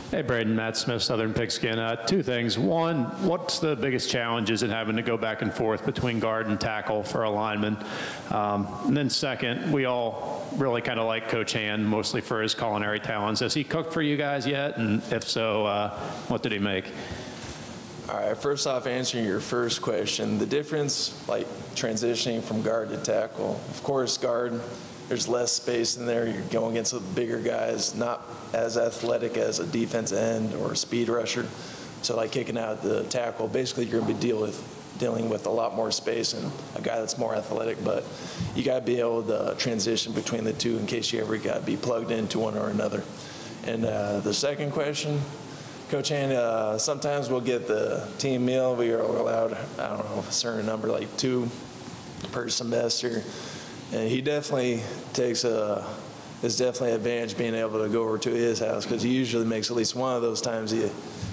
Hey, Braden, Matt Smith, Southern Pigskin. Two things. One, what's the biggest challenges in having to go back and forth between guard and tackle for a lineman? And then second, we all really kind of like Coach Hand, mostly for his culinary talents. Has he cooked for you guys yet? And if so, what did he make? All right, first off, answering your first question, the difference, like transitioning from guard to tackle, of course, guard, there's less space in there. You're going against the bigger guys, not as athletic as a defensive end or a speed rusher. So like kicking out the tackle, basically you're going to be dealing with a lot more space and a guy that's more athletic. But you got to be able to transition between the two in case you ever got to be plugged into one or another. And the second question, Coach Hand, sometimes we'll get the team meal. We are allowed, I don't know, a certain number, like 2 per semester. And he definitely takes is definitely an advantage being able to go over to his house because he usually makes at least one of those times he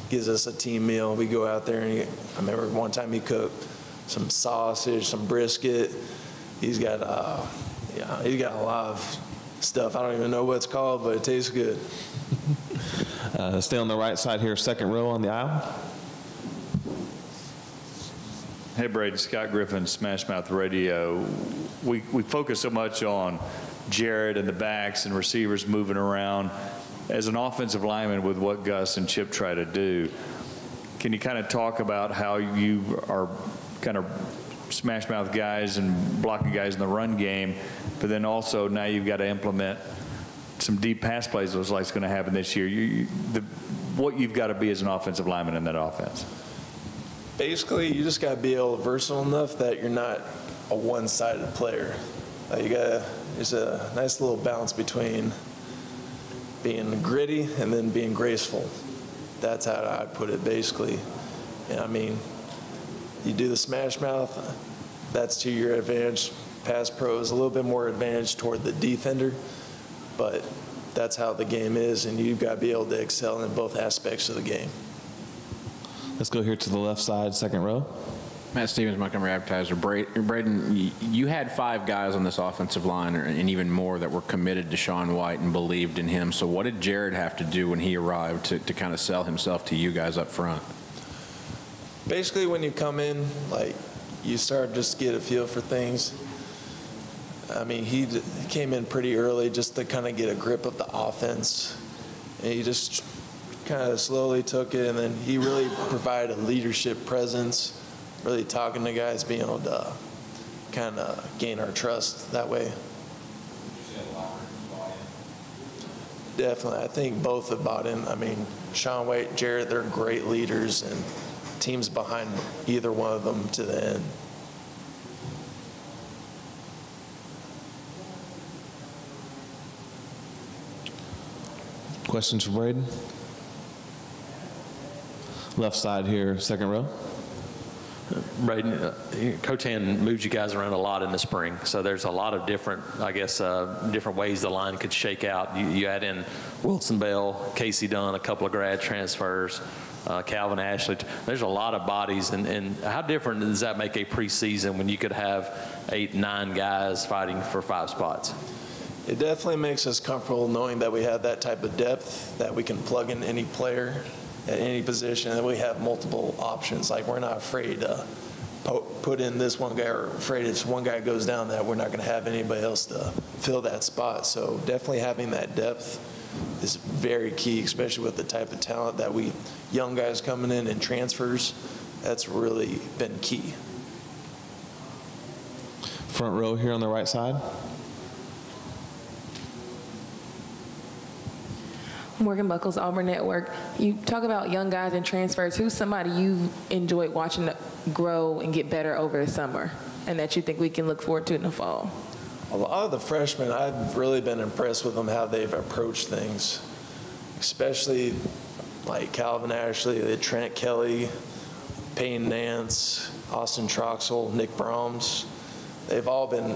gives us a team meal. We go out there and I remember one time he cooked some sausage, some brisket. He's got he's got a lot of stuff. I don't even know what it's called, but it tastes good. Stay on the right side here, second row on the aisle. Hey, Braden, Scott Griffin, Smash Mouth Radio. We focus so much on Jared and the backs and receivers moving around. As an offensive lineman with what Gus and Chip try to do, can you kind of talk about how you are kind of smash mouth guys and blocking guys in the run game, but then also now you've got to implement some deep pass plays looks like it's going to happen this year. What you've got to be as an offensive lineman in that offense. Basically, you just got to be versatile enough that you're not a one-sided player. There's a nice little balance between being gritty and then being graceful. That's how I put it, basically. And I mean, you do the smash mouth, that's to your advantage. Pass pro is a little bit more advantage toward the defender, but that's how the game is, and you've got to be able to excel in both aspects of the game. Let's go here to the left side, second row. Matt Stevens, Montgomery Advertiser. Braden, you had 5 guys on this offensive line, and even more, that were committed to Sean White and believed in him. So what did Jared have to do when he arrived to kind of sell himself to you guys up front? Basically, when you come in, like, you start just to get a feel for things. I mean, he came in pretty early just to kind of get a grip of the offense. And he just kind of slowly took it, and then he really provided a leadership presence, really talking to guys, being able to kind of gain our trust that way. Definitely. I think both have bought in. I mean, Sean White, Jared, they're great leaders, and teams behind either one of them to the end. Questions for Braden? Left side here, second row. Braden, Coach Hand moved you guys around a lot in the spring, so there's a lot of different, I guess, different ways the line could shake out. You add in Wilson Bell, Casey Dunn, a couple of grad transfers, Calvin Ashley. There's a lot of bodies, and how different does that make a preseason when you could have 8, 9 guys fighting for 5 spots? It definitely makes us comfortable knowing that we have that type of depth, that we can plug in any player at any position, and we have multiple options. Like, we're not afraid to put in this one guy, or afraid if one guy goes down that we're not going to have anybody else to fill that spot. So definitely having that depth is very key, especially with the type of talent that young guys coming in and transfers. That's really been key. Front row here on the right side. Morgan Buckles, Auburn Network. You talk about young guys and transfers. Who's somebody you've enjoyed watching grow and get better over the summer, and that you think we can look forward to in the fall? A lot of the freshmen, I've really been impressed with them, how they've approached things, especially like Calvin Ashley, Trent Kelly, Payne Nance, Austin Troxel, Nick Brahms. They've all been,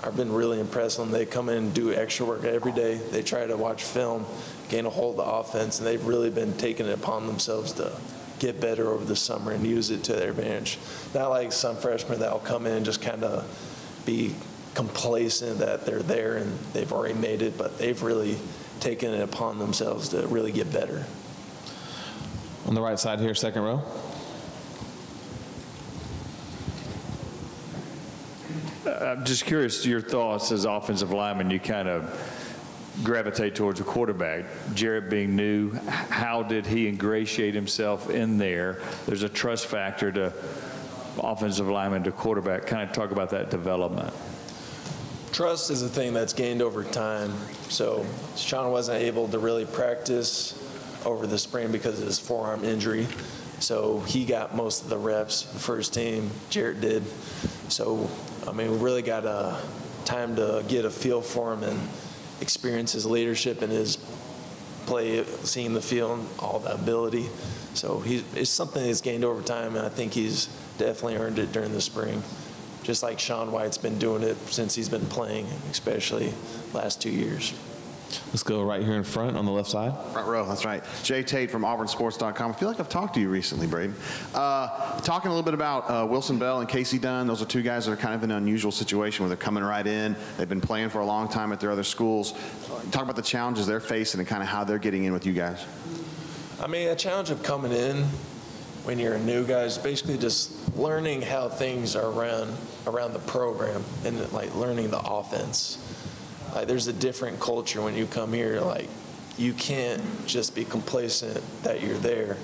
I've been really impressed with them. They come in and do extra work every day. They try to watch film, gain a hold of the offense, and they've really been taking it upon themselves to get better over the summer and use it to their advantage. Not like some freshmen that will come in and just kind of be complacent that they're there and they've already made it, but they've really taken it upon themselves to really get better. On the right side here, second row. I'm just curious your thoughts as offensive lineman. You kind of gravitate towards a quarterback. Jarrett being new, how did he ingratiate himself in there? There's a trust factor to offensive lineman to quarterback. Kind of talk about that development. Trust is a thing that's gained over time. So Sean wasn't able to really practice over the spring because of his forearm injury. So he got most of the reps, the first team, Jarrett did. So, I mean, we really got time to get a feel for him and experience his leadership and his play, seeing the field, and all that ability. So it's something that's gained over time, and I think he's definitely earned it during the spring. Just like Sean White's been doing it since he's been playing, especially last 2 years. Let's go right here in front on the left side. Front row, that's right. Jay Tate from AuburnSports.com. I feel like I've talked to you recently, Braden. Talking a little bit about Wilson Bell and Casey Dunn. Those are two guys that are kind of in an unusual situation where they're coming right in. They've been playing for a long time at their other schools. Talk about the challenges they're facing and kind of how they're getting in with you guys. I mean, a challenge of coming in when you're a new guy is basically just learning how things are around the program and like learning the offense. Like there's a different culture when you come here. Like you can't just be complacent that you're there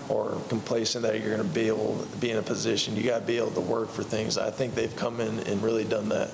or complacent that you're going to be able to be in a position. You got to be able to work for things. I think they've come in and really done that.